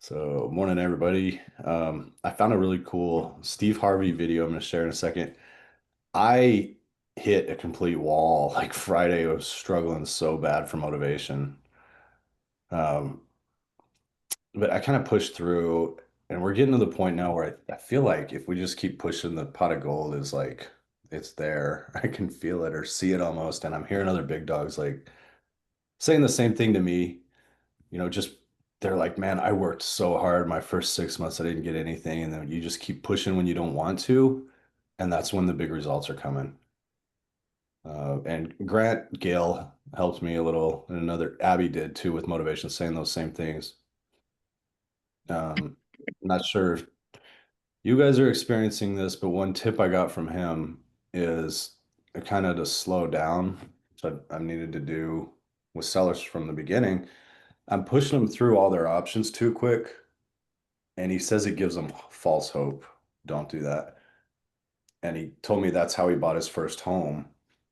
So, morning, everybody. I found a really cool Steve Harvey video I'm going to share in a second. I hit a complete wall. Like Friday, I was struggling so bad for motivation. Um, but I kind of pushed through, and we're getting to the point now where I feel like if we just keep pushing, the pot of gold is like, it's there. I can feel it or see it almost. And I'm hearing other big dogs like saying the same thing to me. Just they're like, man, I worked so hard my first 6 months, I didn't get anything. And then you just keep pushing when you don't want to. And that's when the big results are coming. And Grant Gale helped me a little, and another Abby did too with motivation, saying those same things. Not sure if you guys are experiencing this, but one tip I got from him is kind of to slow down. So I've needed to do with sellers from the beginning. I'm pushing them through all their options too quick. And he says it gives him false hope. Don't do that. And he told me that's how he bought his first home.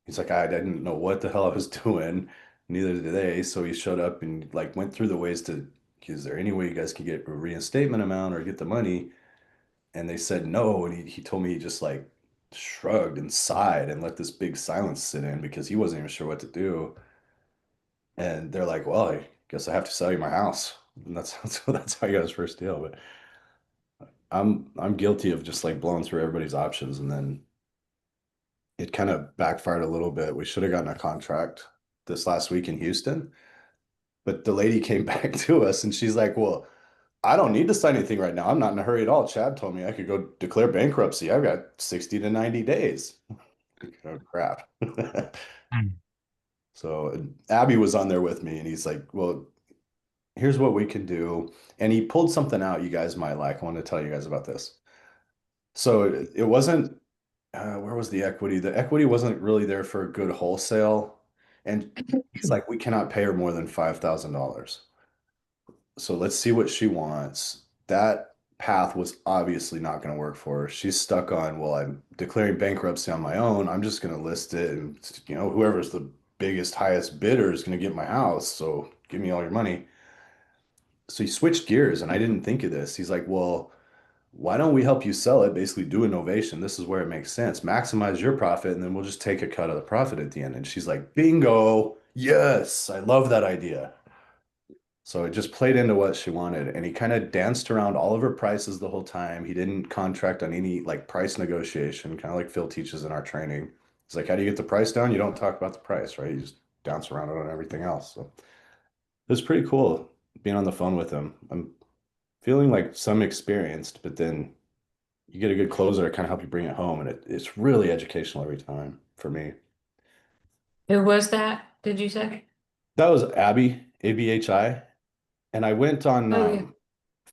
He's like, I didn't know what the hell I was doing. Neither did they. So he showed up and like went through the ways to, is there any way you guys could get a reinstatement amount or get the money? And they said no. And he told me he just like shrugged and sighed and let this big silence sit in because he wasn't even sure what to do. And they're like, well, I guess I have to sell you my house. And that's so that's how he got his first deal. But I'm guilty of just like blowing through everybody's options and then it kind of backfired a little bit. We should have gotten a contract this last week in Houston, but the lady came back to us and she's like, "Well, I don't need to sign anything right now. I'm not in a hurry at all. Chad told me I could go declare bankruptcy. I've got 60 to 90 days." Oh, crap. Mm. So Abby was on there with me and he's like, "Well, here's what we can do." And he pulled something out you guys might like. I want to tell you guys about this. So it wasn't where was the equity? The equity wasn't really there for a good wholesale. And he's like, we cannot pay her more than $5,000. So let's see what she wants. That path was obviously not going to work for her. She's stuck on, well, I'm declaring bankruptcy on my own. I'm just going to list it. And, whoever's the biggest, highest bidder is going to get my house. So give me all your money. So he switched gears and I didn't think of this. He's like, well, why don't we help you sell it? Basically, do a novation. This is where it makes sense. Maximize your profit, and then we'll just take a cut of the profit at the end. And she's like, bingo. Yes, I love that idea. So it just played into what she wanted. And he kind of danced around all of her prices the whole time. He didn't contract on any like price negotiation, kind of like Phil teaches in our training. He's like, how do you get the price down? You don't talk about the price, right? You just dance around it on everything else. So it was pretty cool being on the phone with him. I'm feeling like some experienced, but then you get a good closer to kind of help you bring it home, and it's really educational every time for me. Who was that? Did you say? That was Abby, ABHI, and I went on Oh yeah.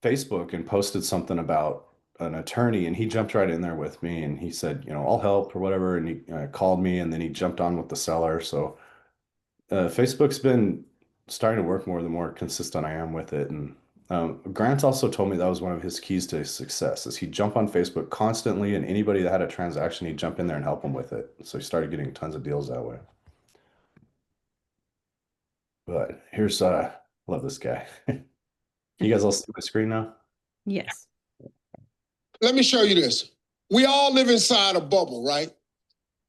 Facebook and posted something about an attorney, and he jumped right in there with me, and he said, I'll help or whatever, and he called me, and then he jumped on with the seller. So Facebook's been starting to work more the more consistent I am with it. And Grant also told me that was one of his keys to his success is he'd jump on Facebook constantly and anybody that had a transaction, he'd jump in there and help him with it. So he started getting tons of deals that way. But here's love this guy. You guys all see my screen now? Yes. Let me show you this. We all live inside a bubble, right?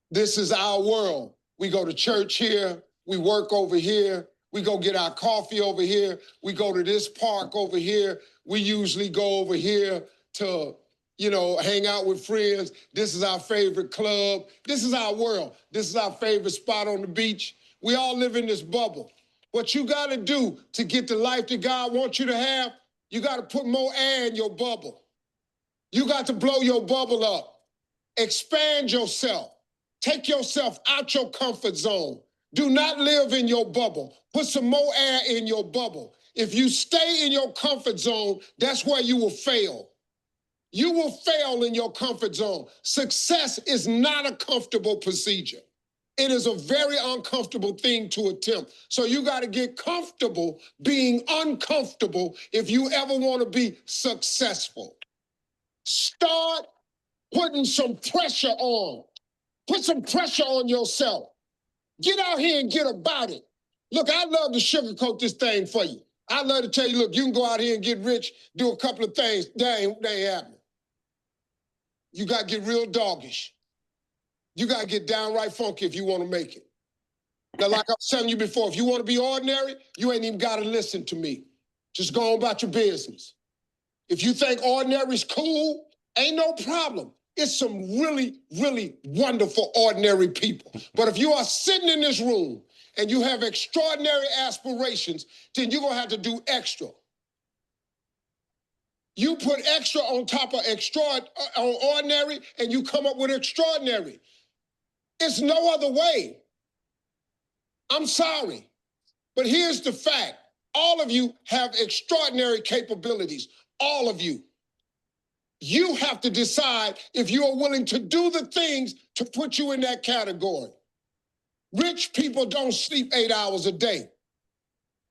This is our world. We go to church here. We work over here. We go get our coffee over here. We go to this park over here. We usually go over here to, hang out with friends. This is our favorite club. This is our world. This is our favorite spot on the beach. We all live in this bubble. What you got to do to get the life that God wants you to have, you got to put more air in your bubble. You got to blow your bubble up. Expand yourself. Take yourself out your comfort zone. Do not live in your bubble. Put some more air in your bubble. If you stay in your comfort zone, that's where you will fail. You will fail in your comfort zone. Success is not a comfortable procedure. It is a very uncomfortable thing to attempt. So you got to get comfortable being uncomfortable if you ever want to be successful. Start putting some pressure on. Put some pressure on yourself. Get out here and get about it. Look, I'd love to sugarcoat this thing for you. I love to tell you, look, you can go out here and get rich, do a couple of things. That ain't happening. You got to get real doggish. You got to get downright funky if you want to make it. Now, like I was telling you before, if you want to be ordinary, you ain't even got to listen to me. Just go on about your business. If you think ordinary's cool, ain't no problem. It's some really, really wonderful ordinary people. But if you are sitting in this room and you have extraordinary aspirations, then you're going to have to do extra. You put extra on top of on ordinary, and you come up with extraordinary. It's no other way. I'm sorry, but here's the fact. All of you have extraordinary capabilities, all of you. You have to decide if you are willing to do the things to put you in that category. Rich people don't sleep 8 hours a day.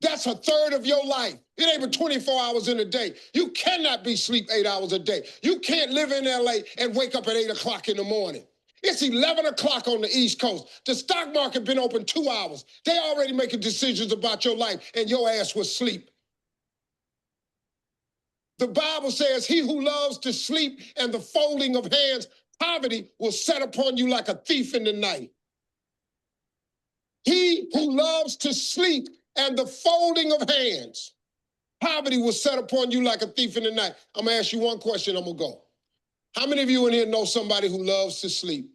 That's a third of your life. It ain't but 24 hours in a day. You cannot be sleep 8 hours a day. You can't live in LA and wake up at 8 o'clock in the morning. It's 11 o'clock on the East Coast. The stock market been open 2 hours. They already making decisions about your life, and your ass was asleep. The Bible says, he who loves to sleep and the folding of hands, poverty will set upon you like a thief in the night. He who loves to sleep and the folding of hands, poverty will set upon you like a thief in the night. I'm gonna ask you one question, I'm gonna go. How many of you in here know somebody who loves to sleep?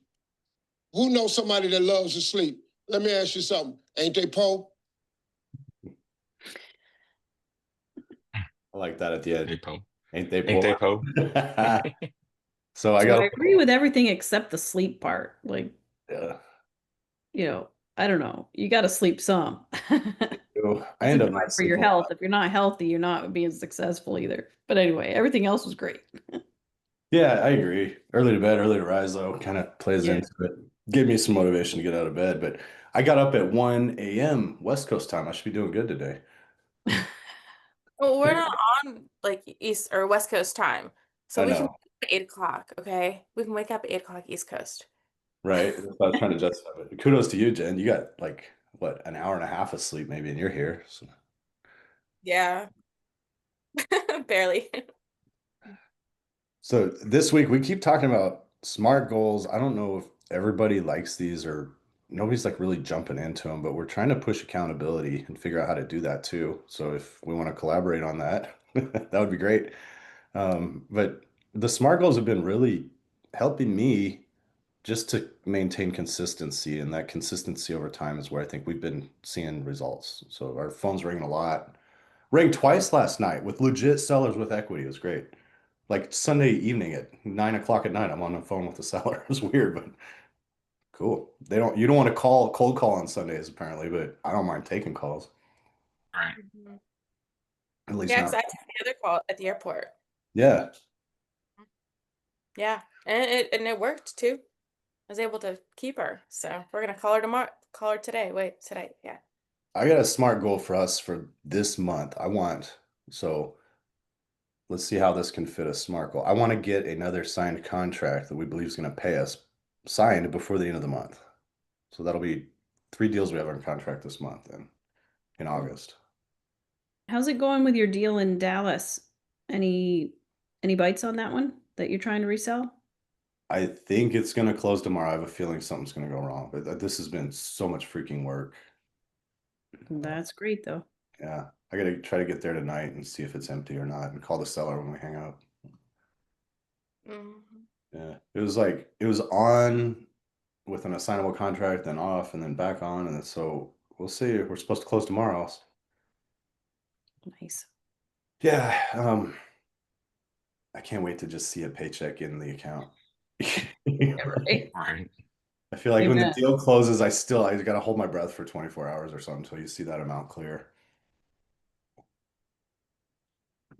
Who knows somebody that loves to sleep? Let me ask you something. Ain't they Poe? I like that at the end. Hey, Poe. Ain't they Ain't they poor? Poe? So I So got I agree with everything except the sleep part. Like, yeah. I don't know. You got to sleep some. I end up Good not for your sleeping a health. lot. If you're not healthy, you're not being successful either. But anyway, everything else was great. Yeah, I agree. Early to bed, early to rise, though, kind of plays Yeah. into it. Give me some motivation to get out of bed. But I got up at 1 a.m. West Coast time. I should be doing good today. Well, we're not on like East or West Coast time, so I we can know, wake up at 8 o'clock. Okay, we can wake up at 8 o'clock East Coast. right? That's what I was trying to justify. But kudos to you, Jen. You got like, what, an hour and a half of sleep maybe, and you're here. So. Yeah, barely. So this week we keep talking about SMART goals. I don't know if everybody likes these or nobody's like really jumping into them, but we're trying to push accountability and figure out how to do that too. So if we want to collaborate on that, that would be great. But the SMART goals have been really helping me just to maintain consistency, and that consistency over time is where I think we've been seeing results. So our phone's ringing a lot. Rang twice last night with legit sellers with equity. It was great. Like Sunday evening at 9 o'clock at night, I'm on the phone with the seller. It was weird, but cool. You don't want to cold call on Sundays apparently, but I don't mind taking calls. Right. At least Yeah, not. because I took the other call at the airport. Yeah. Yeah, and it worked too. I was able to keep her, so we're gonna call her tomorrow. Call her today. Wait, today. Yeah. I got a SMART goal for us for this month. So let's see how this can fit a SMART goal. I want to get another signed contract that we believe is going to pay us signed before the end of the month. So that'll be 3 deals we have on contract this month and in August. How's it going with your deal in Dallas? Any bites on that one that you're trying to resell? I think it's going to close tomorrow. I have a feeling something's going to go wrong, but this has been so much freaking work. That's great though. Yeah, I got to try to get there tonight and see if it's empty or not and call the seller when we hang up. Yeah, it was on with an assignable contract, then off, and then back on, and so we'll see. We're supposed to close tomorrow. Nice. Yeah, I can't wait to just see a paycheck in the account. Yeah, right. Right. I feel like when the Amen. deal closes, I got to hold my breath for 24 hours or something until you see that amount clear.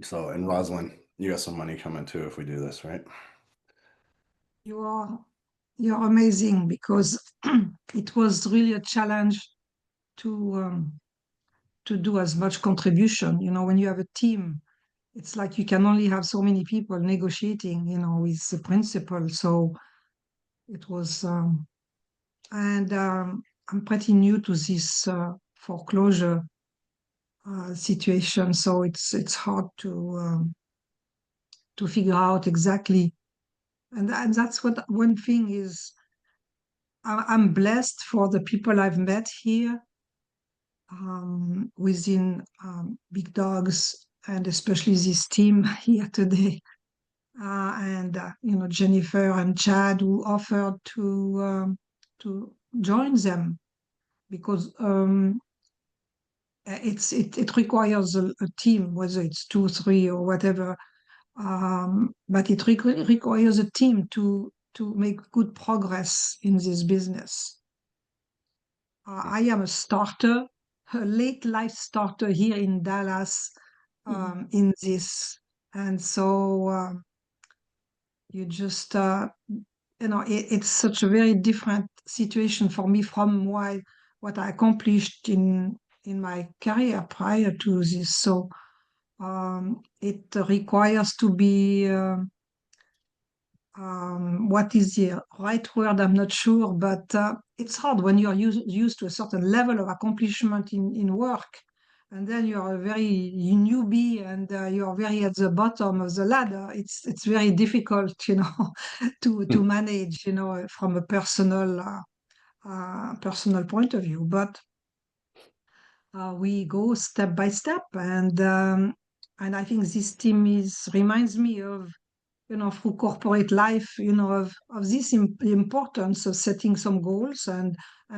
So, and Rosalind, you got some money coming too if we do this, right? You're amazing because it was really a challenge to do as much contribution. When you have a team, it's like you can only have so many people negotiating, with the principal. So it was, and I'm pretty new to this foreclosure situation. So it's hard to figure out exactly. And that's what one thing is. I'm blessed for the people I've met here within Big Dogs, and especially this team here today. And Jennifer and Chad, who offered to join them, because it requires a team, whether it's 2, 3, or whatever. But it requires a team to make good progress in this business. I am a starter, a late life starter here in Dallas in this, and so you just it's such a very different situation for me from what I accomplished in my career prior to this. So it requires to be what is the right word? I'm not sure, but it's hard when you're used to a certain level of accomplishment in work, and then you're a very newbie, and you're very at the bottom of the ladder. It's very difficult, to manage, from a personal point of view. But we go step by step, and I think this team reminds me of, through corporate life, of this importance of setting some goals, and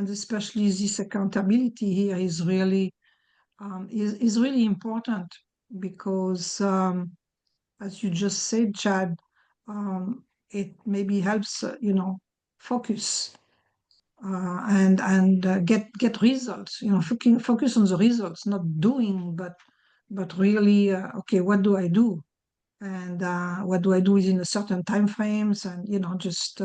especially this accountability here is really important, because as you just said, Chad, it maybe helps focus and get results. Focus on the results, not doing, but really, okay, what do I do? And what do I do within a certain time frames? And just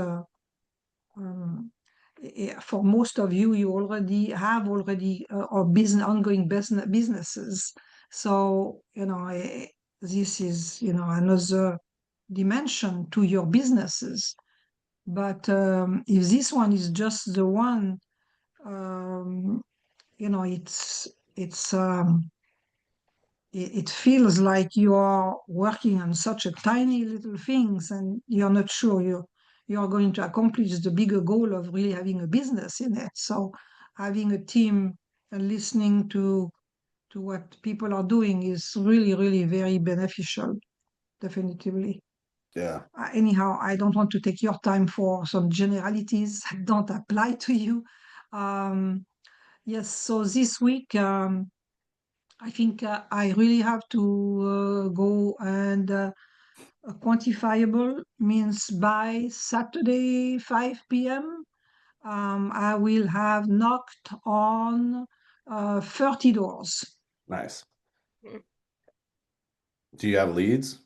for most of you, you already have or ongoing businesses. So this is another dimension to your businesses. But if this one is just the one, it's it feels like you are working on such a tiny little things, and you're not sure you're going to accomplish the bigger goal of really having a business in it. So having a team and listening to what people are doing is really, really very beneficial, definitively. Yeah. Anyhow, I don't want to take your time for some generalities that don't apply to you. Yes, so this week, I think I really have to go, and quantifiable means by Saturday, 5 p.m., I will have knocked on 30 doors. Nice. Mm. Do you have leads?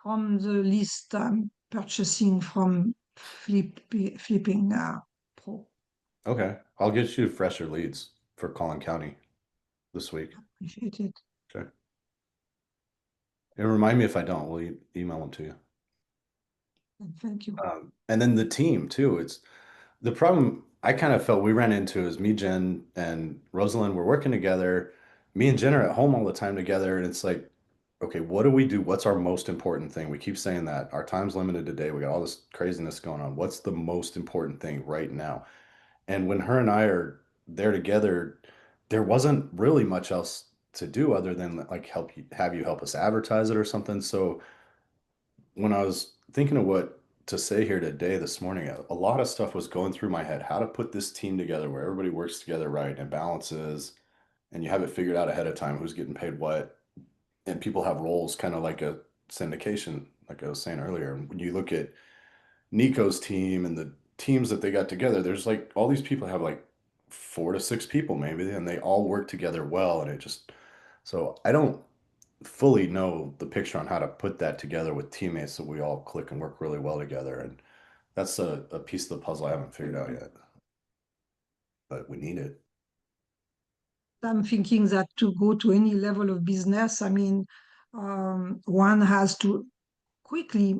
From the list I'm purchasing from Flipping Pro. Okay. I'll get you fresher leads for Collin County this week. Appreciate it. Okay. And remind me if I don't, we'll email them to you. Thank you. And then the team too. It's the problem I kind of felt we ran into is me, Jen, and Rosalind were working together. Me and Jen are at home all the time together, and it's like, okay, what do we do? What's our most important thing? We keep saying that our time's limited today. We got all this craziness going on. What's the most important thing right now? And when her and I are there together, there wasn't really much else to do other than like have you help us advertise it or something. So when I was thinking of what to say here today, this morning, a lot of stuff was going through my head, how to put this team together where everybody works together right and balances, and you have it figured out ahead of time who's getting paid what, and people have roles kind of like a syndication, like I was saying earlier. And when you look at Nico's team and the teams that they got together, there's like all these people have like 4 to 6 people maybe, and they all work together well, and it just so I don't fully know the picture on how to put that together with teammates so we all click and work really well together. And that's a piece of the puzzle I haven't figured out yet, but we need it. I'm thinking that to go to any level of business, I mean, one has to quickly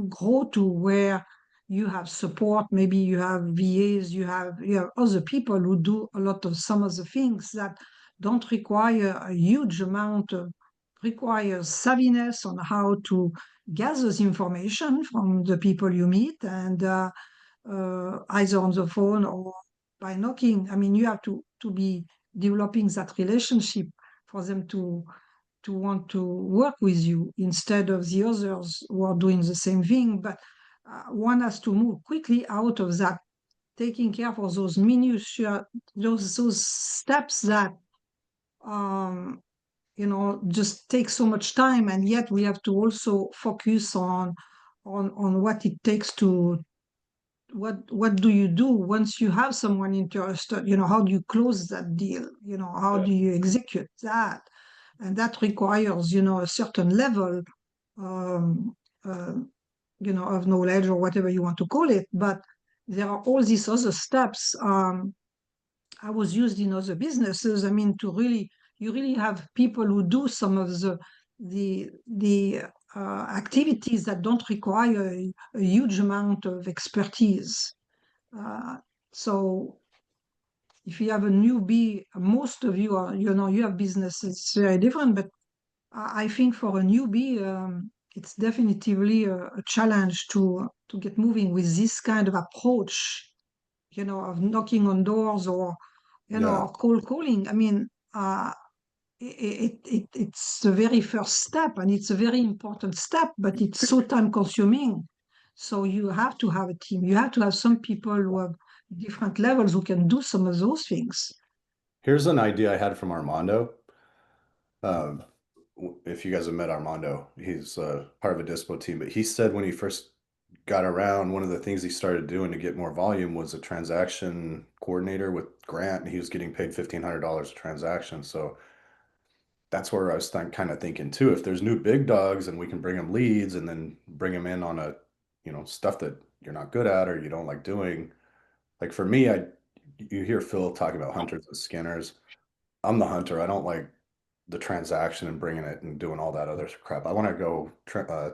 grow to where you have support. Maybe you have VAs, you have other people who do a lot of some of the things that don't require a huge amount of, requires savviness on how to gather the information from the people you meet, and either on the phone or by knocking. I mean, you have to be developing that relationship for them to want to work with you instead of the others who are doing the same thing. But one has to move quickly out of that, taking care of those minutiae, those steps that just take so much time, and yet we have to also focus on what it takes to what do you do once you have someone interested? How do you close that deal? How do you execute that? And that requires, a certain level, um, uh, of knowledge or whatever you want to call it. But there are all these other steps. I was used in other businesses. I mean, you really have people who do some of the activities that don't require a huge amount of expertise. So if you have a newbie, most of you are, you have businesses very different, but I think for a newbie, it's definitively a challenge to get moving with this kind of approach, of knocking on doors or, Yeah. or cold calling. I mean, it's the very first step, and it's a very important step, but it's so time consuming. So you have to have a team. You have to have some people who have different levels who can do some of those things. Here's an idea I had from Armando. Um, if you guys have met Armando, he's part of a dispo team, but he said when he first got around, one of the things he started doing to get more volume was a transaction coordinator with Grant, and he was getting paid $1,500 a transaction. So that's where I was kind of thinking too. If there's new big dogs and we can bring them leads and then bring them in on a, stuff that you're not good at or you don't like doing. Like for me, you hear Phil talking about hunters and skinners. I'm the hunter. I don't like the transaction and bringing it and doing all that other crap. I want to go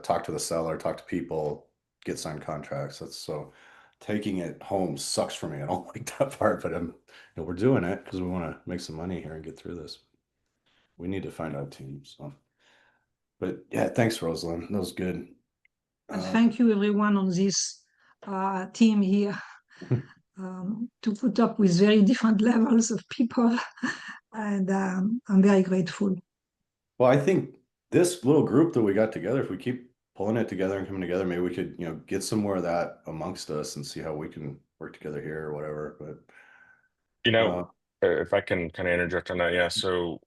talk to the seller, talk to people, get signed contracts. That's so taking it home sucks for me. I don't like that part, but we're doing it because we want to make some money here and get through this. We need to find out a team. So, but yeah, thanks, Rosalind. That was good. And thank you, everyone on this team here, to put up with very different levels of people. And I'm very grateful. Well, I think this little group that we got together, if we keep pulling it together and coming together, maybe we could, get some more of that amongst us and see how we can work together here or whatever. But If I can kind of interject on that, yeah. So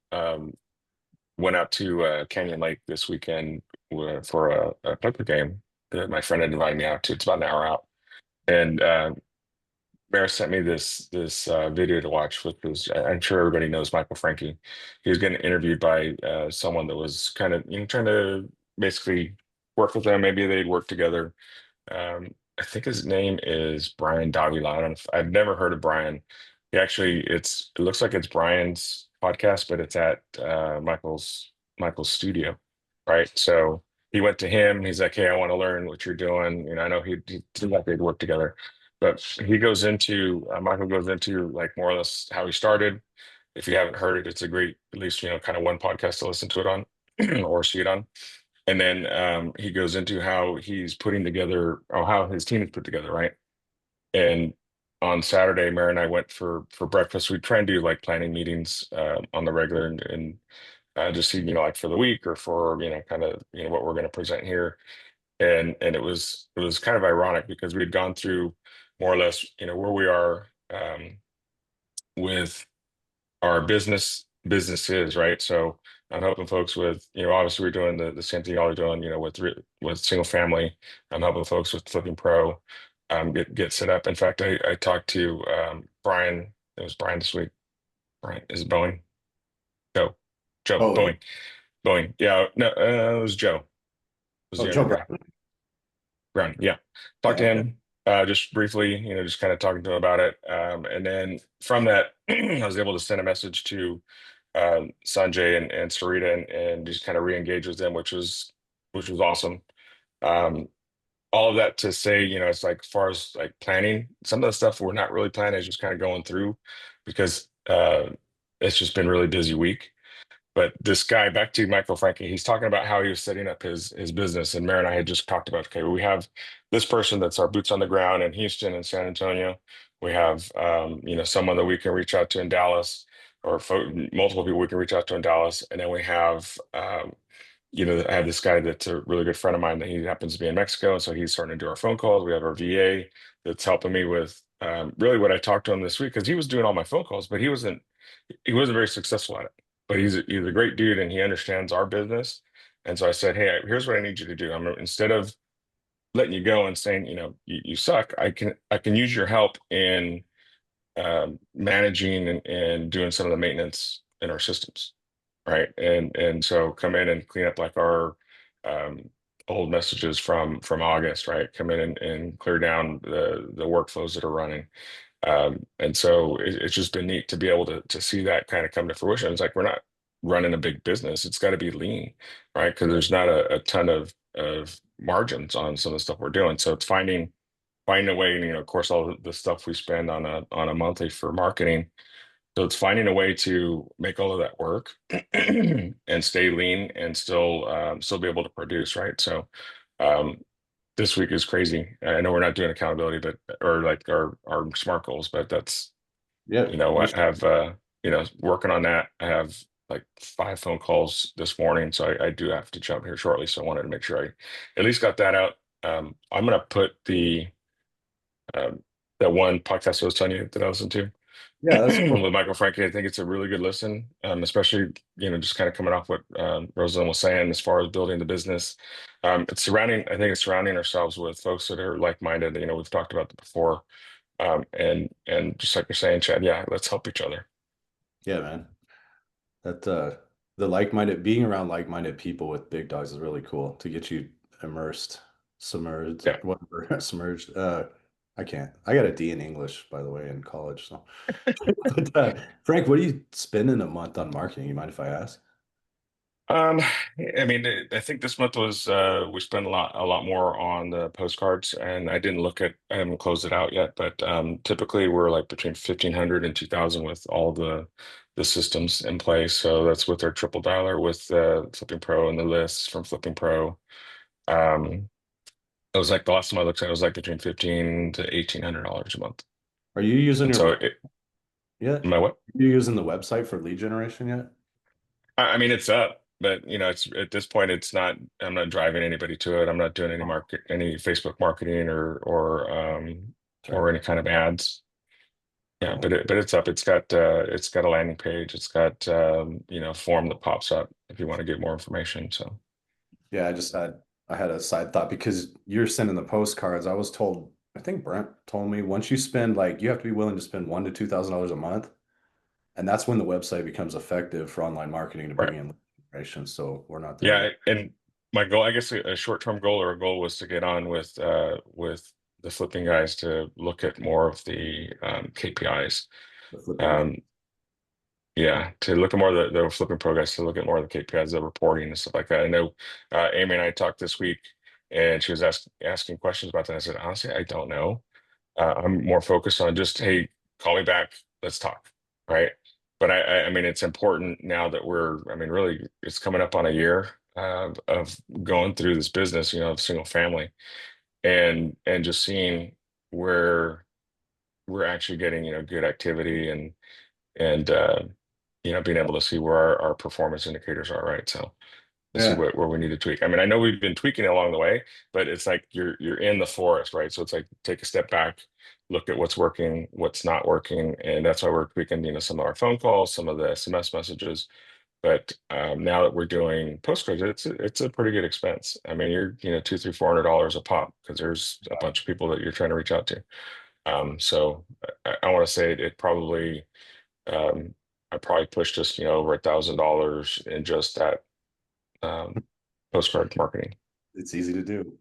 went out to Canyon Lake this weekend for a poker game that my friend had invited me out to. It's about an hour out, and Bear sent me this video to watch, which was, I'm sure everybody knows Michael Frankie. He was getting interviewed by someone that was kind of trying to basically work with them. Maybe they'd work together. I think his name is Brian Davila. I don't know I've never heard of Brian. It looks like it's Brian's podcast, but it's at Michael's studio, right? So he went to him. He's like, "Hey, I want to learn what you're doing." I know he seemed like they'd work together, but Michael goes into like more or less how he started. If you haven't heard it, it's a great, at least kind of one podcast to listen to it on or see it on. And then he goes into how he's putting together, or how his team is put together, right? And on Saturday, Mary and I went for breakfast. We try and do like planning meetings on the regular, and just see, like for the week or for kind of what we're going to present here. And it was kind of ironic because we'd gone through more or less where we are with our businesses, right? So I'm helping folks with, obviously we're doing the same thing y'all are doing, with single family. I'm helping folks with Flipping Pro, get set up. In fact, I talked to Brian. It was Brian this week. Brian, is it Boeing? Joe, oh, Boeing. Yeah, no, it was Joe. It was the Joe other guy. Brown. Brown, yeah. Talked to Yeah, him just briefly, just kind of talking to him about it. And then from that, I was able to send a message to Sanjay and Sarita, and just kind of re-engage with them, which was awesome. All of that to say, it's like as far as like planning, some of the stuff we're not really planning is just kind of going through, because it's just been a really busy week. But this guy, back to Michael Frankie, he's talking about how he was setting up his business. And Mary and I had just talked about, okay, we have this person that's our boots on the ground in Houston and San Antonio. We have, someone that we can reach out to in Dallas, or multiple people we can reach out to in Dallas. And then we have, I have this guy that's a really good friend of mine that he happens to be in Mexico. And so he's starting to do our phone calls. We have our VA that's helping me with really what I talked to him this week, because he was doing all my phone calls, but he wasn't very successful at it. But he's a great dude and he understands our business. And so I said, hey, here's what I need you to do. Instead of letting you go and saying, you suck, I can use your help in managing and doing some of the maintenance in our systems. Right. And so come in and clean up like our old messages from August, right? Come in and clear down the workflows that are running. And so it's just been neat to be able to see that kind of come to fruition. It's like we're not running a big business. It's got to be lean, right? Because there's not a ton of margins on some of the stuff we're doing. So it's finding a way, of course, all the stuff we spend on a monthly for marketing. So it's finding a way to make all of that work and stay lean and still be able to produce, right? So this week is crazy. I know we're not doing accountability, but or like our SMART goals, but that's I have working on that. I have like 5 phone calls this morning, so I do have to jump here shortly. So I wanted to make sure I at least got that out. I'm gonna put the that one podcast I was telling you that I listened to. Yeah, that's cool. With Michael Frankie. I think it's a really good listen, especially, just kind of coming off what Rosalind was saying as far as building the business. I think it's surrounding ourselves with folks that are like-minded. We've talked about that before. And just like you're saying, Chad, yeah, let's help each other. Yeah, man. That being around like-minded people with big dogs is really cool to get you submerged, Yeah. whatever, submerged. I can't. I got a D in English, by the way, in college. So, but Frank, what do you spend in a month on marketing? You mind if I ask? I think this month was we spent a lot more on the postcards, and I haven't closed it out yet, but typically we're like between 1,500 and 2,000 with all the systems in place. So that's with our triple dialer, with Flipping Pro and the lists from Flipping Pro. It was like the last time I looked at it, was like between $1,500 to $1,800 a month. Are you using And your so yeah? my what? Are you using the website for lead generation yet? It's up, but it's at this point, I'm not driving anybody to it. I'm not doing any Facebook marketing or any kind of ads. Yeah, but it's up. It's got a landing page. It's got a form that pops up if you want to get more information. So yeah, I had a side thought because you're sending the postcards. I was told, I think Brent told me, once you spend you have to be willing to spend $1,000 to $2,000 a month. And that's when the website becomes effective for online marketing to bring in information. So we're not there yeah, yet. and my goal, I guess, a short-term goal or a goal was to get on with the flipping guys to look at more of the KPIs. Yeah, to look at more of the flipping pro guys, to look at more of the KPIs, the reporting and stuff like that. I know Amy and I talked this week, and she was asking questions about that. I said, honestly, I don't know. I'm more focused on just, hey, call me back, let's talk, right? But it's important now that really, it's coming up on a year of going through this business, of single family, and just seeing where we're actually getting, good activity and being able to see where our performance indicators are, right? So to see where we need to tweak. I know we've been tweaking along the way, but it's like you're in the forest, right? So it's like take a step back, look at what's working, what's not working, and that's why we're tweaking, some of our phone calls, some of the SMS messages. But now that we're doing postcards, it's a pretty good expense. You're $200, $300, $400 a pop because there's a bunch of people that you're trying to reach out to. So I want to say it probably. I probably pushed us, over $1,000 in just that postcard marketing. It's easy to do.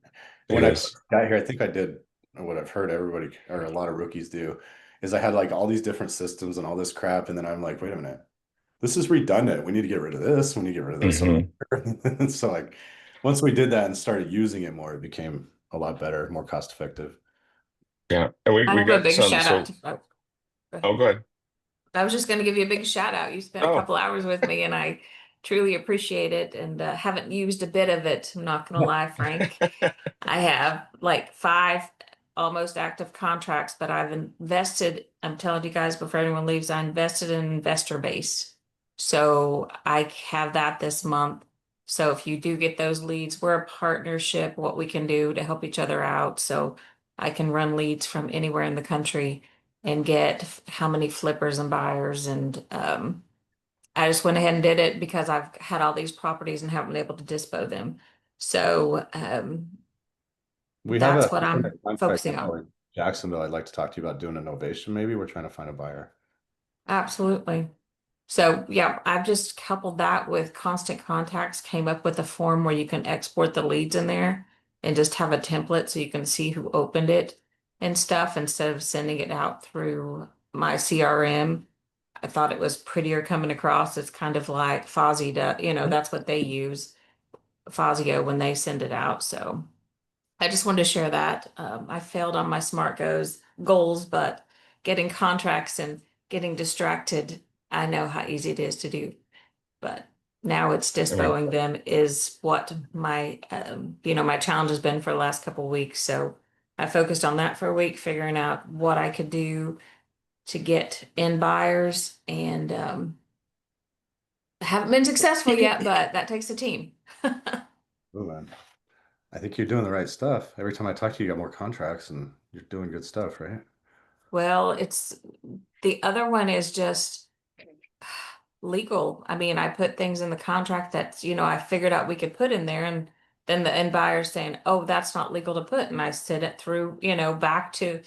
It When I is. got here, I think I did what I've heard everybody or a lot of rookies do is I had all these different systems and all this crap. And then I'm like, wait a minute, this is redundant. We need to get rid of this. We need to get rid of this. Mm-hmm. So once we did that and started using it more, it became a lot better, more cost effective. Yeah. And we I have a got big some, shout so, out to oh, go ahead. I was just going to give you a big shout out. You spent a Oh. couple hours with me, and I truly appreciate it. And haven't used a bit of it. I'm not going to lie, Frank. I have like 5 almost active contracts, but I've invested. I'm telling you guys before anyone leaves, I invested in investor base. So I have that this month. So if you do get those leads, we're a partnership, what we can do to help each other out. So I can run leads from anywhere in the country and get how many flippers and buyers. And I just went ahead and did it because I've had all these properties and haven't been able to dispo them. So We have that's a what I'm contract focusing now on. in Jacksonville. I'd like to talk to you about doing a novation. Maybe we're trying to find a buyer. Absolutely. So yeah, I've just coupled that with Constant Contacts, came up with a form where you can export the leads in there and just have a template so you can see who opened it and stuff instead of sending it out through my CRM. I thought it was prettier coming across. It's kind of like Fozzie does, that's what they use, Fazio, when they send it out. So I just wanted to share that. I failed on my goals, but getting contracts and getting distracted, I know how easy it is to do. But now it's I mean, dispoing them is what my my challenge has been for the last couple of weeks. So I focused on that for a week, figuring out what I could do to get in buyers, and haven't been successful yet, but that takes a team. Oh man, I think you're doing the right stuff. Every time I talk to you, you got more contracts, and you're doing good stuff, right? Well, it's the other one is just legal. I mean, I put things in the contract that, I figured out we could put in there, and then the end buyer's saying, oh, that's not legal to put. And I sent it through, back to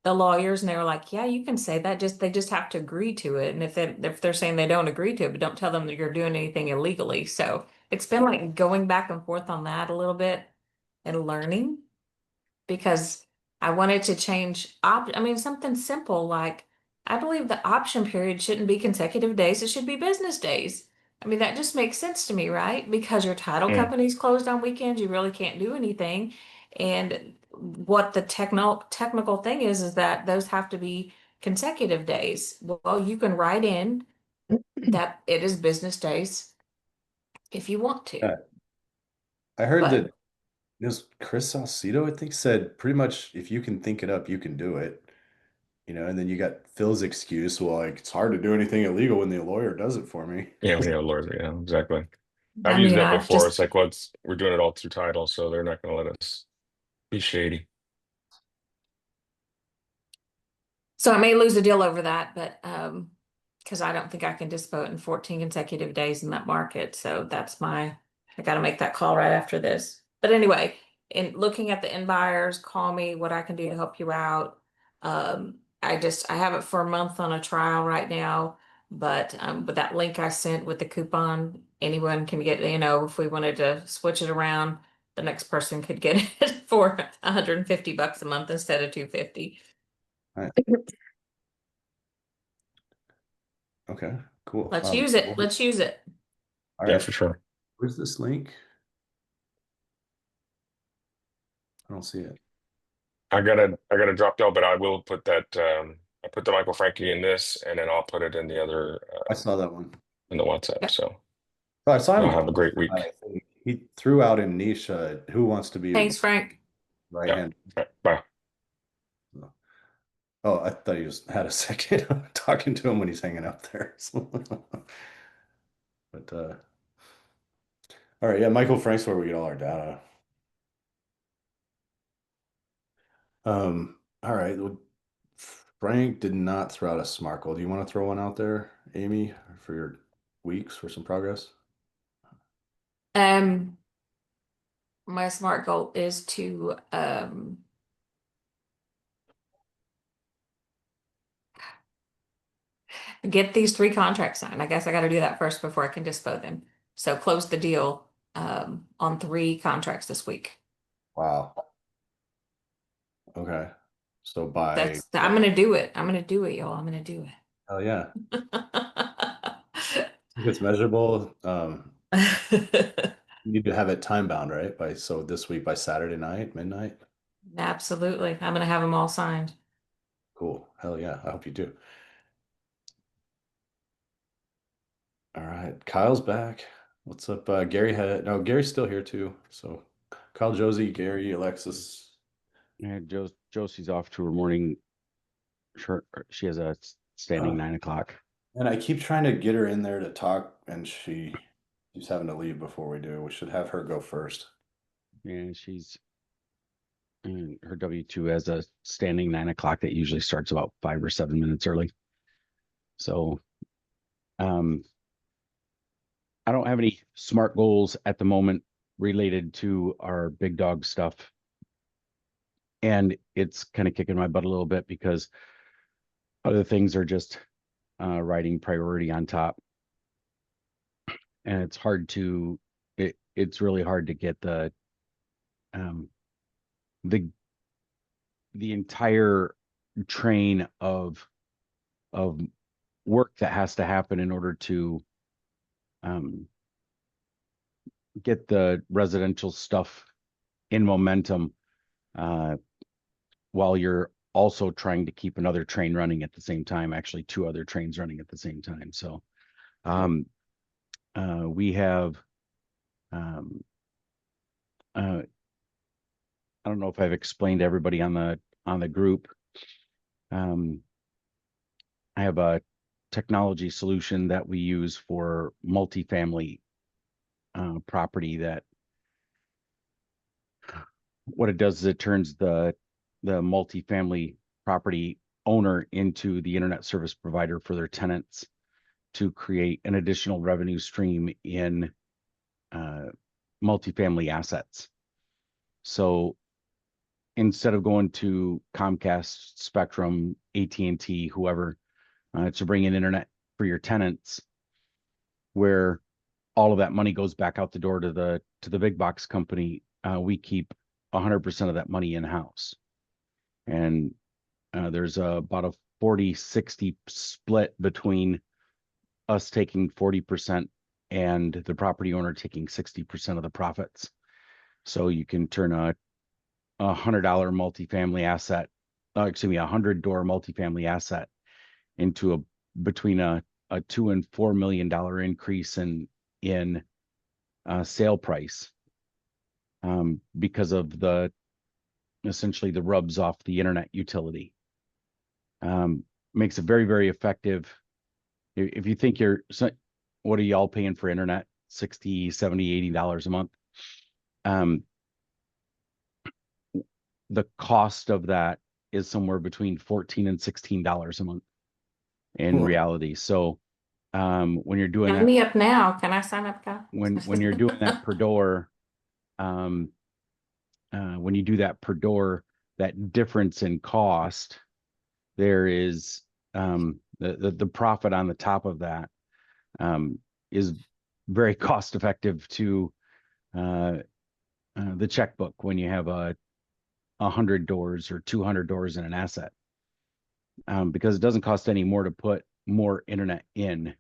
the lawyers, and they were like, yeah, you can say that. They just have to agree to it. And if they're saying they don't agree to it, but don't tell them that you're doing anything illegally. So it's been like going back and forth on that a little bit and learning, because I wanted to change I mean, something simple like I believe the option period shouldn't be consecutive days, it should be business days. I mean, that just makes sense to me, right? Because your title mm, company's closed on weekends, you really can't do anything. And what the technical thing is that those have to be consecutive days. Well, you can write in that it is business days if you want to. Yeah. I heard But that it was Chris Salcido, I think, said pretty much if you can think it up, you can do it. And then you got Phil's excuse, well, like it's hard to do anything illegal when the lawyer does it for me. yeah, we have lawyers. Yeah, exactly. I've I used mean, that I've before. just It's like, we're doing it all through title, so they're not going to let us be shady. So I may lose a deal over that, but because I don't think I can dispo it in 14 consecutive days in that market. So I got to make that call right after this. But anyway, in looking at the end buyers, call me what I can do to help you out. I have it for a month on a trial right now, but with that link I sent with the coupon, anyone can get, if we wanted to switch it around, the next person could get it for $150 a month instead of 250. All right. Okay, cool. Let's use it. Let's use it. All Yeah, right. for sure. Where's this link? I don't see it. I gotta drop y'all, but I will put that. I put the Michael Frankie in this, and then I'll put it in the other I saw that one. in the WhatsApp. Yeah. So Oh, I saw y'all him. have a great week. I think he threw out in niche, who wants to be Thanks, Frank. right Yeah. hand. All right, bye. Oh, I thought he had a second talking to him when he's hanging up there. But all right, yeah, Michael Frank's where we get all our data. All right. Well, Frank did not throw out a smart goal. Do you want to throw one out there, Amy, for your weeks for some progress? My smart goal is to get these 3 contracts signed. I guess I got to do that first before I can dispo them. So close the deal on 3 contracts this week. Wow. Okay. So by I'm gonna do it. I'm gonna do it, y'all. I'm gonna do oh yeah, it. if it's measurable. You need to have it time bound, right? So this week by Saturday night, midnight. Absolutely. I'm gonna have them all signed. Cool. Hell yeah. I hope you do. All right, Kyle's back. What's up? Gary had no, Gary's still here too. So Kyle, Josie, Gary, Alexis. And Josie's off to her morning. She has a standing 9 o'clock. And I keep trying to get her in there to talk, and she's having to leave before we do. We should have her go first. And her W-2 has a standing 9 o'clock that usually starts about 5 or 7 minutes early. So, I don't have any SMART goals at the moment related to our big dog stuff. And it's kind of kicking my butt a little bit because other things are just writing priority on top. And it's hard to, it's really hard to get the entire train of work that has to happen in order to get the residential stuff in momentum while you're also trying to keep another train running at the same time, actually 2 other trains running at the same time. So we have I don't know if I've explained to everybody on the group. I have a technology solution that we use for multifamily property that what it does is it turns the multifamily property owner into the internet service provider for their tenants to create an additional revenue stream in multifamily assets. So instead of going to Comcast, Spectrum, AT&T, whoever, to bring in internet for your tenants, where all of that money goes back out the door to the big box company, we keep 100% of that money in-house. And there's about a 40-60 split between us taking 40% and the property owner taking 60% of the profits. So you can turn a $100 multifamily asset, $100-door multifamily asset into between a $2 and $4 million increase in sale price because of essentially the rubs off the internet utility. Makes it very, very effective. If you think what are y'all paying for internet? $60, $70, $80 a month. The cost of that is somewhere between $14 and $16 a month in reality. So when you're doing Sign that, me up now. Can I sign up, Kyle? when you're doing that per door, when you do that per door, that difference in cost, there is the profit on the top of that is very cost effective to the checkbook when you have 100 doors or 200 doors in an asset, because it doesn't cost any more to put more internet in,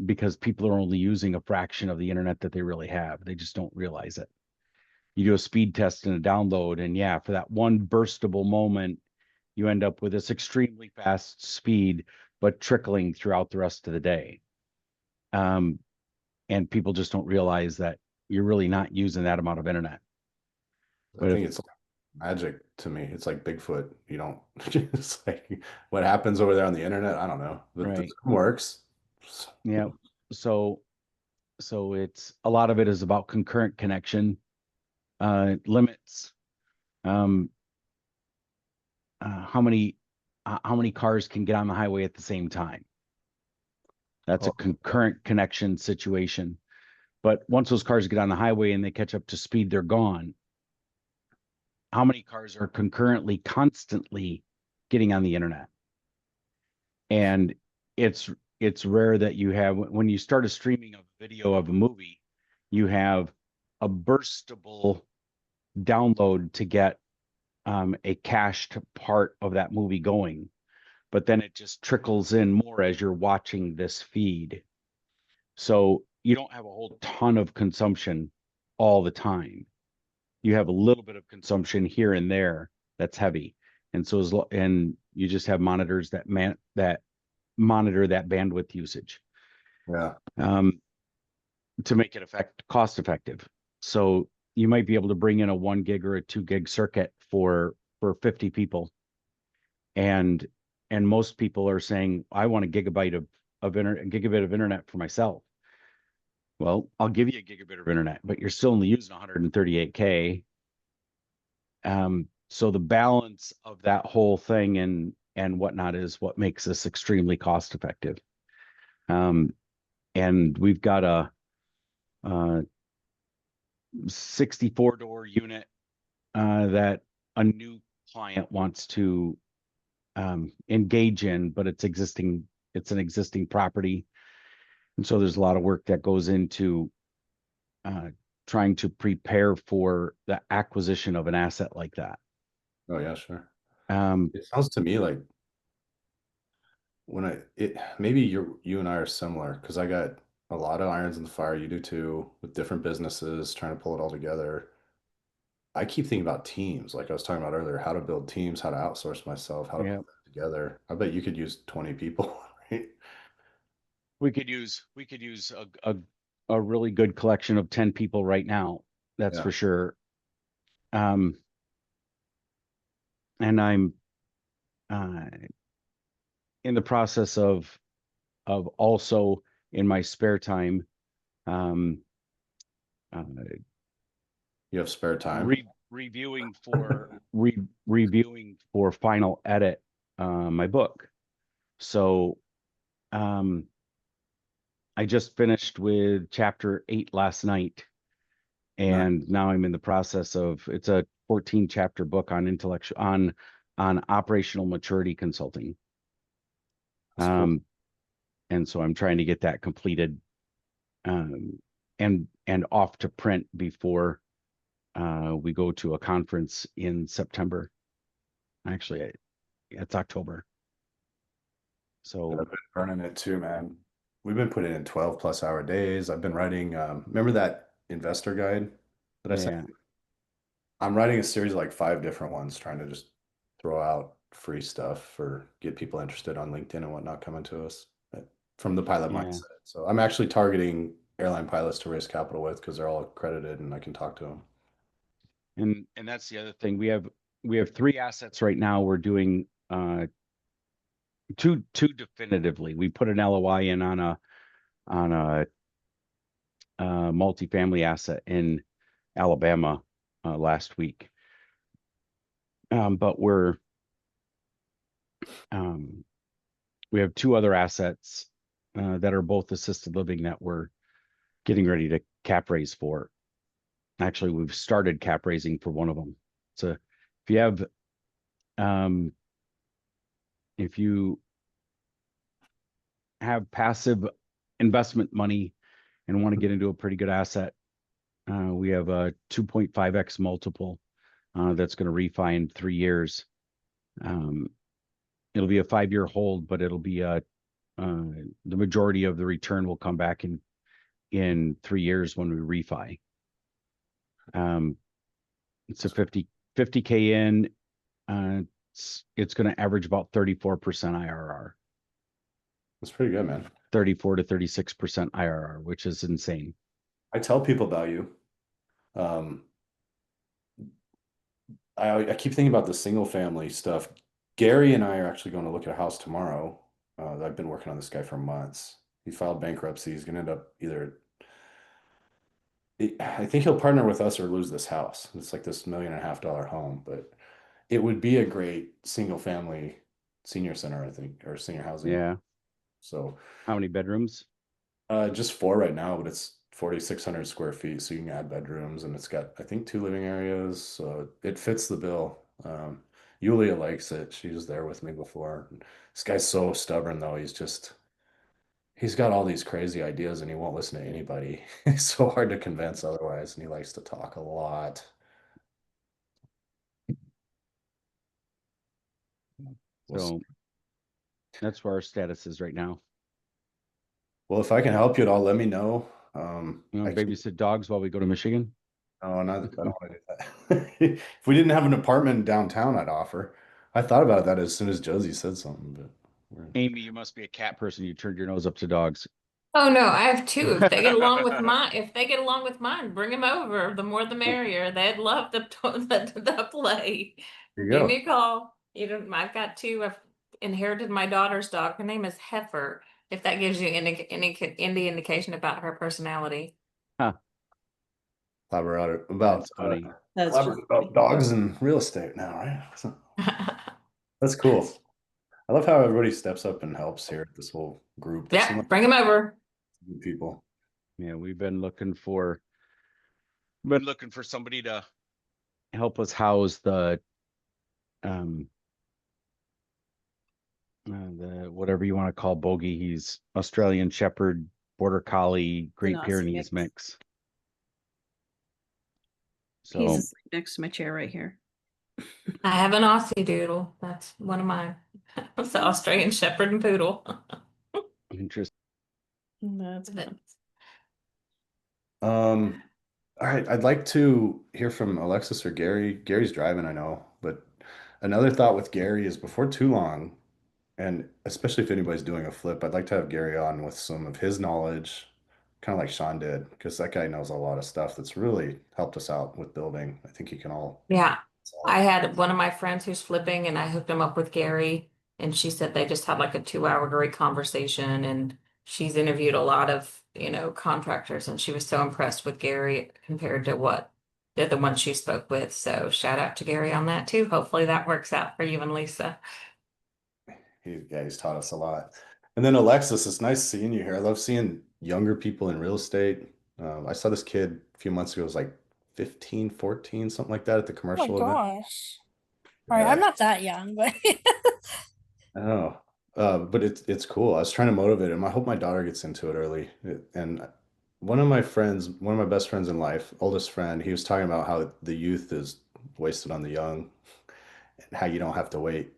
because people are only using a fraction of the internet that they really have. They just don't realize it. You do a speed test and a download, and yeah, for that one burstable moment, you end up with this extremely fast speed, but trickling throughout the rest of the day. And people just don't realize that you're really not using that amount of internet. I think it's magic to me. It's like Bigfoot. You don't, it's like what happens over there on the internet. I don't know. The Zoom works. Yeah. So it's a lot of it is about concurrent connection limits. How many cars can get on the highway at the same time? That's a concurrent connection situation. But once those cars get on the highway and they catch up to speed, they're gone. How many cars are concurrently, constantly getting on the internet? And it's rare that you have, when you start a streaming of video of a movie, you have a burstable download to get a cached part of that movie going, but then it just trickles in more as you're watching this feed. So you don't have a whole ton of consumption all the time. You have a little bit of consumption here and there that's heavy, and so and you just have monitors that monitor that bandwidth usage. Yeah. To make it cost effective. So you might be able to bring in a 1 gig or a 2 gig circuit for 50 people. And most people are saying, I want a gigabit of internet for myself. Well, I'll give you a gigabit of internet, but you're still only using 138K. So the balance of that whole thing and whatnot is what makes this extremely cost effective. And we've got a 64 door unit that a new client wants to engage in, but it's an existing property. And so there's a lot of work that goes into trying to prepare for the acquisition of an asset like that. Oh yeah, sure. It sounds to me like maybe you and I are similar, because I got a lot of irons in the fire. You do too, with different businesses, trying to pull it all together. I keep thinking about teams, like I was talking about earlier, how to build teams, how to outsource myself, how to Yeah. put that together. I bet you could use 20 people, right? We could use a really good collection of 10 people right now. That's Yeah. for sure. And I'm in the process of also in my spare time, You have spare time. reviewing for final edit my book. So I just finished with chapter 8 last night, and now I'm in the process of, it's a 14 chapter book on operational maturity consulting. That's cool. And so I'm trying to get that completed and off to print before we go to a conference in September. Actually, it's October. So I've been burning it too, man. We've been putting in 12+ hour days. I've been writing, remember that investor guide that I sent yeah, you? I'm writing a series of like 5 different ones, trying to just throw out free stuff or get people interested on LinkedIn and whatnot coming to us from the pilot yeah. mindset. So I'm actually targeting airline pilots to raise capital with, because they're all accredited and I can talk to them. And that's the other thing. We have 3 assets right now. We're doing two definitively. We put an LOI in on a multifamily asset in Alabama last week. But we have 2 other assets that are both assisted living that we're getting ready to cap raise for. Actually, we've started cap raising for one of them. So if you have passive investment money and want to get into a pretty good asset, we have a 2.5x multiple that's going to refi in 3 years. It'll be a 5-year hold, but it'll be the majority of the return will come back in 3 years when we refi. It's a 50K in. It's going to average about 34% IRR. That's pretty good, man. 34 to 36% IRR, which is insane. I tell people about you. I keep thinking about the single family stuff. Gary and I are actually going to look at a house tomorrow. I've been working on this guy for months. He filed bankruptcy. He's going to end up I think he'll partner with us or lose this house. It's like this $1.5 million home, but it would be a great single family senior center, I think, or senior housing. Yeah. So How many bedrooms? just 4 right now, but it's 4,600 square feet, so you can add bedrooms, and it's got, I think, 2 living areas, so it fits the bill. Yulia likes it. She was there with me before. This guy's so stubborn, though. He's got all these crazy ideas, and he won't listen to anybody. It's so hard to convince otherwise, and he likes to talk a lot. So that's where our status is right now. Well, if I can help you at all, let me know. Babysit dogs while we go to Michigan. Oh, not, I don't want to do that. If we didn't have an apartment downtown, I'd offer. I thought about that as soon as Josie said something, but Amy, you must be a cat person. You turned your nose up to dogs. Oh no, I have two. If they get along with mine, bring them over. The more the merrier. They'd love the play. There you Give go. me a call. I've got two. I've inherited my daughter's dog. Her name is Heifer. If that gives you any indication about her personation. Collaborate That's funny. That's collaborate just about dogs and real estate now, right? That's cool. I love how everybody steps up and helps here. This whole group. They seem Yeah, like bring them over. good people. Yeah, we've been looking for somebody to help us house the whatever you want to call Bogey. He's Australian Shepherd, Border Collie, Great Aussie Pyrenees mix. mix. He's So asleep next to my chair right here. I have an Aussie doodle. That's one of mine. It's the Australian Shepherd and Poodle. interesting. That's fun. All right, I'd like to hear from Alexis or Gary. Gary's driving, I know, but another thought with Gary is before too long, and especially if anybody's doing a flip, I'd like to have Gary on with some of his knowledge, kind of like Sean did, because that guy knows a lot of stuff that's really helped us out with building. I think he can all Yeah. solve. I had one of my friends who's flipping and I hooked him up with Gary and she said they just had like a 2 hour great conversation and she's interviewed a lot of, contractors and she was so impressed with Gary compared to what the other one she spoke with. So shout out to Gary on that too. Hopefully that works out for you and Lisa. He's taught us a lot. And then Alexis, it's nice seeing you here. I love seeing younger people in real estate. I saw this kid a few months ago, it was like 15, 14, something like that at the Oh my commercial event. gosh. All right, I'm not that young, but Oh, but it's cool. I was trying to motivate him. I hope my daughter gets into it early. And one of my best friends in life, oldest friend, he was talking about how the youth is wasted on the young and how you don't have to wait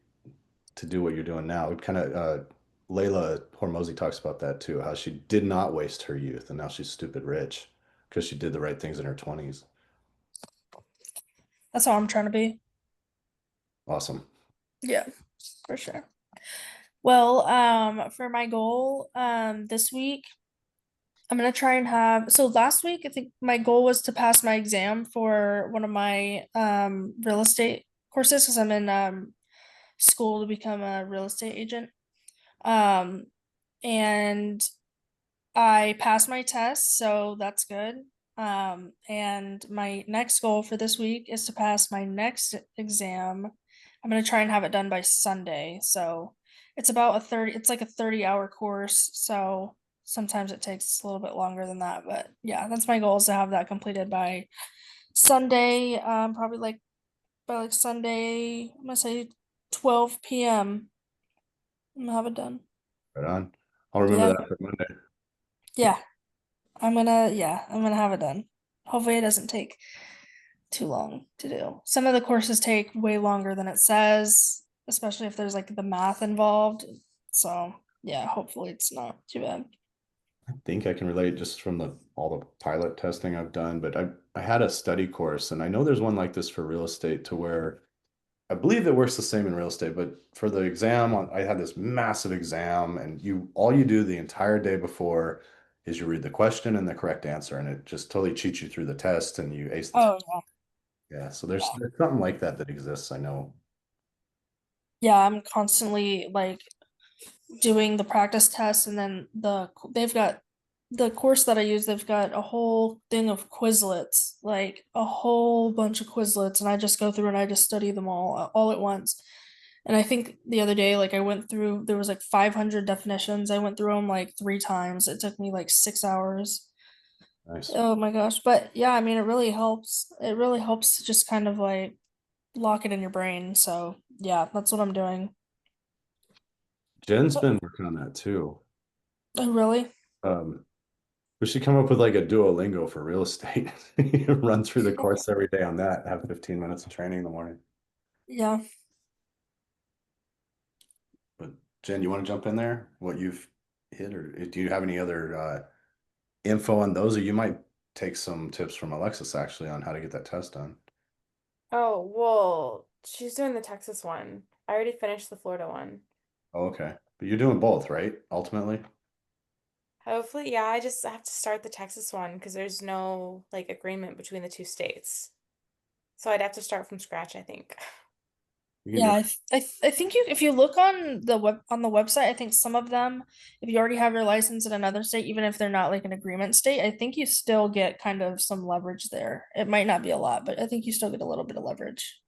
to do what you're doing now. It kind of Layla Hormozy talks about that too, how she did not waste her youth and now she's stupid rich because she did the right things in her 20s. that's how I'm trying to be. Awesome. Yeah, for sure. Well, for my goal, this week, I'm gonna try and so last week I think my goal was to pass my exam for one of my real estate courses because I'm in school to become a real estate agent. And I passed my test, so that's good. And my next goal for this week is to pass my next exam. I'm gonna try and have it done by Sunday. So it's like a 30-hour course. So sometimes it takes a little bit longer than that. But yeah, that's my goal is to have that completed by Sunday. Probably by Sunday, I'm gonna say 12 p.m. I'm gonna have it done. Right on. I'll remember Yeah. that for Monday. Yeah. I'm gonna have it done. Hopefully it doesn't take too long to do. Some of the courses take way longer than it says, especially if there's like the math involved. So yeah, hopefully it's not too bad. I think I can relate just from all the pilot testing I've done, but I had a study course and I know there's one like this for real estate to where I believe it works the same in real estate, but for the exam, I had this massive exam and all you do the entire day before is you read the question and the correct answer and it just totally cheats you through the test and you ace the Oh test. yeah. Yeah, so there's something like that exists, I know. Yeah, I'm constantly like doing the practice tests and then they've got the course that I use, they've got a whole thing of Quizlets, like a whole bunch of Quizlets, and I just go through and I just study them all at once. And I think the other day, like I went through, there was like 500 definitions. I went through them like 3 times. It took me like 6 hours. Nice. Oh my gosh. But yeah, I mean, it really helps. It really helps to just kind of like lock it in your brain. So yeah, that's what I'm doing. Jen's been working on that too. Oh, really? We should come up with like a Duolingo for real estate. Run through the course every day on that, have 15 minutes of training in the morning. Yeah. But Jen, you want to jump in there? What you've hit, or do you have any other info on those? Or you might take some tips from Alexis actually on how to get that test done. Oh, well, she's doing the Texas one. I already finished the Florida one. Oh, okay. But you're doing both, right? Ultimately. Hopefully, yeah, I just have to start the Texas one because there's no like agreement between the two states. So I'd have to start from scratch, I think. You can Yeah, do I think if you look on the website, I think some of them, if you already have your license in another state, even if they're not like an agreement state, I think you still get kind of some leverage there. It might not be a lot, but I think you still get a little bit of leverage.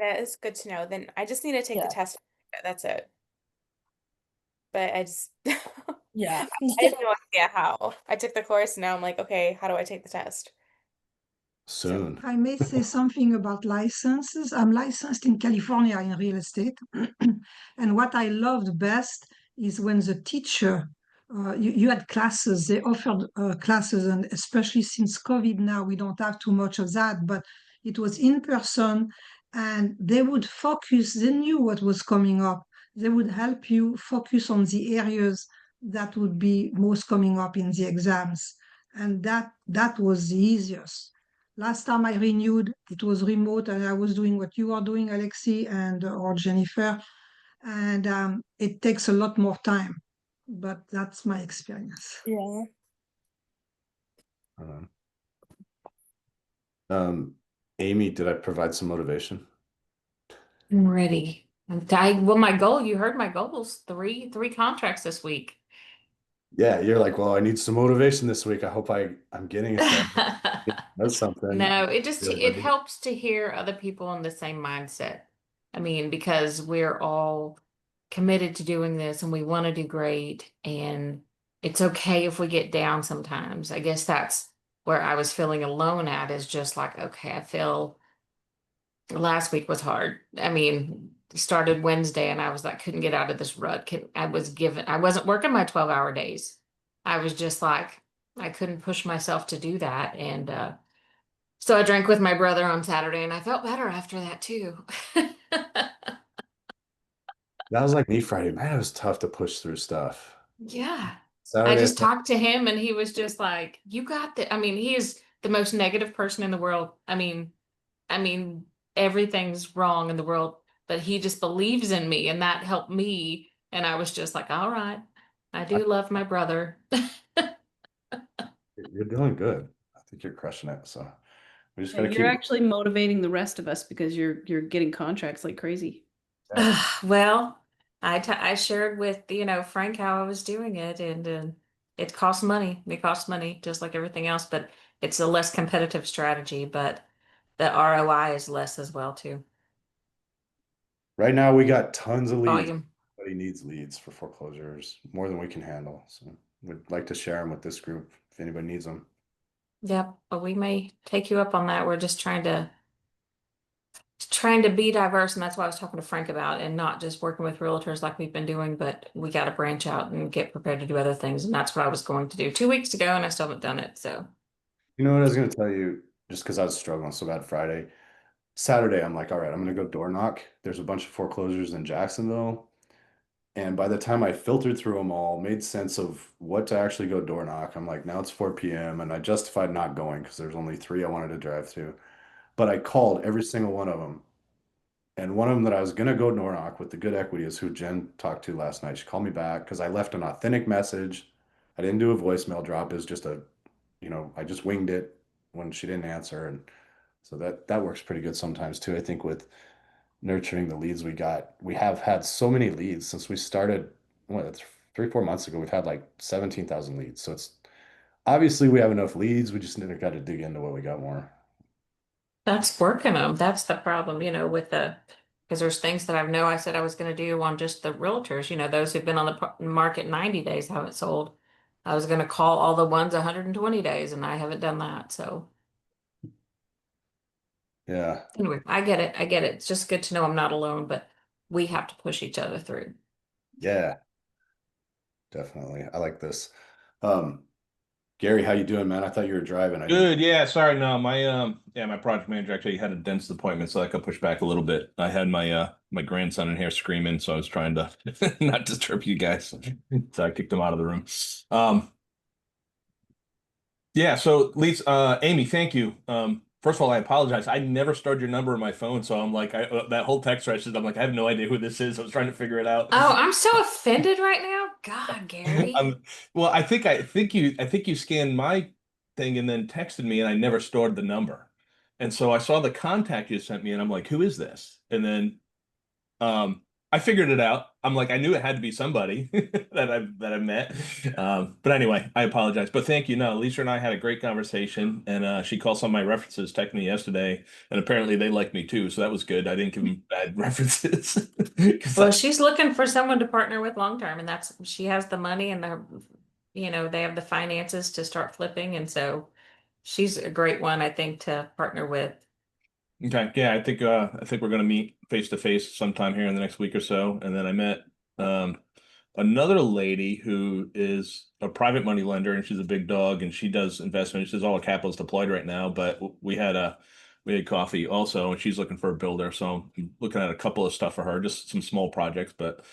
That is good to know. Then I just need to take the Yeah. test. That's it. But I just Yeah. I have no idea how. I took the course, now I'm like, okay, how do I take the test? soon. I may say something about licenses. I'm licensed in California in real estate. And what I loved best is when the teacher, you had classes, they offered classes, and especially since COVID now, we don't have too much of that, but it was in person and they would focus, they knew what was coming up. They would help you focus on the areas that would be most coming up in the exams. And that was the easiest. Last time I renewed, it was remote, and I was doing what you are doing, Alexi, and or Jennifer, and it takes a lot more time. But that's my experience. Yeah. Um, Amy, did I provide some motivation? I'm ready. Well, my goal, you heard my goals, three contracts this week. Yeah, you're like, well, I need some motivation this week. I hope I'm getting it. That's something. No, Really it ready. helps to hear other people in the same mindset. I mean, because we're all committed to doing this and we want to do great, and it's okay if we get down sometimes. I guess that's where I was feeling alone at, is just like, okay, I feel last week was hard. I mean, started Wednesday and I was like, couldn't get out of this rut. I wasn't working my 12-hour days. I was just like, I couldn't push myself to do that. And so I drank with my brother on Saturday and I felt better after that too. That was like me Friday. Man, it was tough to push through stuff. Yeah. I Saturday, just talked to him and he was just like, you got that. I mean, he is the most negative person in the world. I mean, everything's wrong in the world, but he just believes in me, and that helped me. And I was just like, all right, I do love my brother. you're doing good. I think you're crushing it. So we just Yeah, gotta you're keep. actually motivating the rest of us because you're getting contracts like crazy. Well, I shared with, Frank how I was doing it, and it costs money. It costs money just like everything else, but it's a less competitive strategy, but the ROI is less as well too. Right now, we got tons of leads. Volume. Everybody needs leads for foreclosures, more than we can handle. So we'd like to share them with this group if anybody needs them. Yep, but we may take you up on that. We're just trying to be diverse, and that's what I was talking to Frank about, and not just working with realtors like we've been doing, but we got to branch out and get prepared to do other things. And that's what I was going to do 2 weeks ago, and I still haven't done it. So You know what I was going to tell you, just because I was struggling so bad Friday. Saturday, I'm like, all right, I'm going to go door knock. There's a bunch of foreclosures in Jacksonville. And by the time I filtered through them all, made sense of what to actually go door knock, I'm like, now it's 4 p.m. And I justified not going because there's only three I wanted to drive to. But I called every single one of them. And one of them that I was going to go door knock with the good equity is who Jen talked to last night. She called me back because I left an authentic message. I didn't do a voicemail drop. It was just I just winged it when she didn't answer. And so that works pretty good sometimes too. I think with nurturing the leads we got. We have had so many leads since we started, what, 3, 4 months ago. We've had like 17,000 leads. So it's obviously we have enough leads. We just got to dig into what we got more. that's working them. That's the problem, because there's things that I said I was going to do on just the realtors, those who've been on the market 90 days, haven't sold. I was going to call all the ones 120 days, and I haven't done that. So Yeah. anyway, I get it. I get it. It's just good to know I'm not alone, but we have to push each other through. Yeah. Definitely. I like this. Gary, how you doing, man? I thought you were driving. Good, yeah. Sorry, no, my project manager actually had a dentist appointment, so I could push back a little bit. I had my grandson in here screaming, so I was trying to not disturb you guys. So I kicked him out of the room. Yeah, so Lisa, Amy, thank you first of all, I apologize. I never stored your number in my phone, so I'm like, that whole text thread, I'm like, I have no idea who this is. I was trying to figure it out. Oh, I'm so offended right now. God, Gary. Well, I think you scanned my thing and then texted me, and I never stored the number. And so I saw the contact you sent me, and I'm like, who is this? And then I figured it out. I'm like, I knew it had to be somebody that I met. But anyway, I apologize. But thank you. No, Lisa and I had a great conversation, and she called some of my references, texted me yesterday, and apparently they liked me too. So that was good. I didn't give them bad references. Well, she's looking for someone to partner with long term, and she has the money and they have the finances to start flipping, and so she's a great one, I think, to partner with. Okay, yeah, I think we're gonna meet face to face sometime here in the next week or so. And then I met another lady who is a private money lender, and she's a big dog, and she does investment. She says all her capital is deployed right now, but we had coffee also, and she's looking for a builder. So I'm looking at a couple of stuff for her, just some small projects, but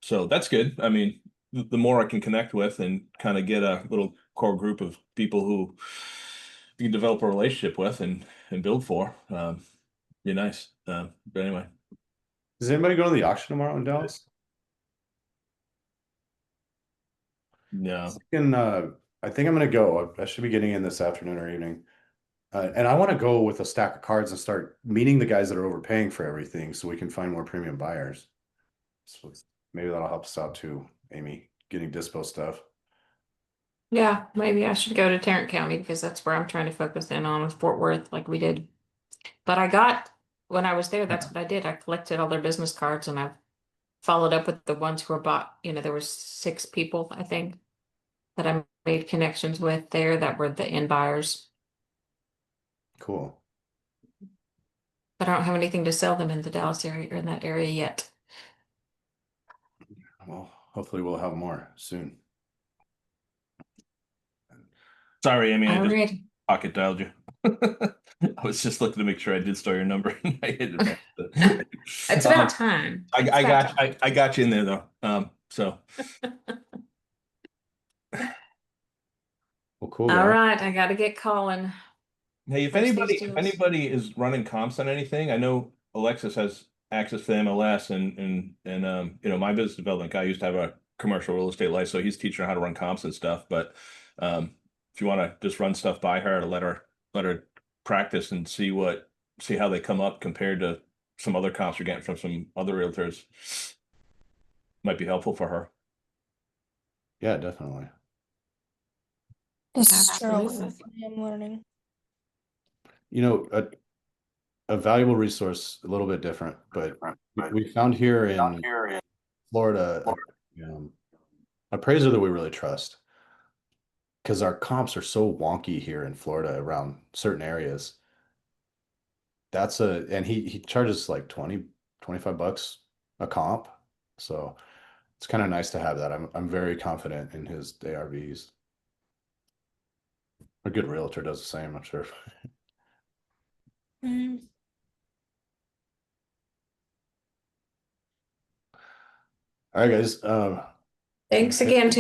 so that's good. I mean, the more I can connect with and kind of get a little core group of people who you can develop a relationship with and build for, be nice. But anyway, Does anybody go to the auction tomorrow in Dallas? no. I think I'm gonna go. I should be getting in this afternoon or evening. And I want to go with a stack of cards and start meeting the guys that are overpaying for everything so we can find more premium buyers. So maybe that'll help us out too, Amy, getting dispo stuff. Yeah, maybe I should go to Tarrant County because that's where I'm trying to focus in on with Fort Worth, like we did. But when I was there, that's what I did. I collected all their business cards and I've followed up with the ones who were bought. There was 6 people, I think, that I made connections with there that were the end buyers. Cool. But I don't have anything to sell them in the Dallas area or in that area yet. Well, hopefully we'll have more soon. Sorry, Amy, I just Alrighty. pocket dialed you. I was just looking to make sure I did store your number. And I hit it. It's about time. I got you in there though. So Well, cool. All Guys. right, I got to get calling. hey, if anybody is running comps on anything, I know Alexis has access to MLS and my business development guy used to have a commercial real estate license, so he's teaching her how to run comps and stuff. But if you want to just run stuff by her to let her practice and see how they come up compared to some other comps you're getting from some other realtors, might be helpful for her. Yeah, definitely. It's true. Absolutely. I'm learning. A valuable resource, a little bit different, but we found here in Florida appraiser that we really trust because our comps are so wonky here in Florida around certain areas. And he charges like 25 bucks a comp. So it's kind of nice to have that. I'm very confident in his ARVs. A good realtor does the same, I'm sure. Mhm. All right, guys. Thanks again, Ted.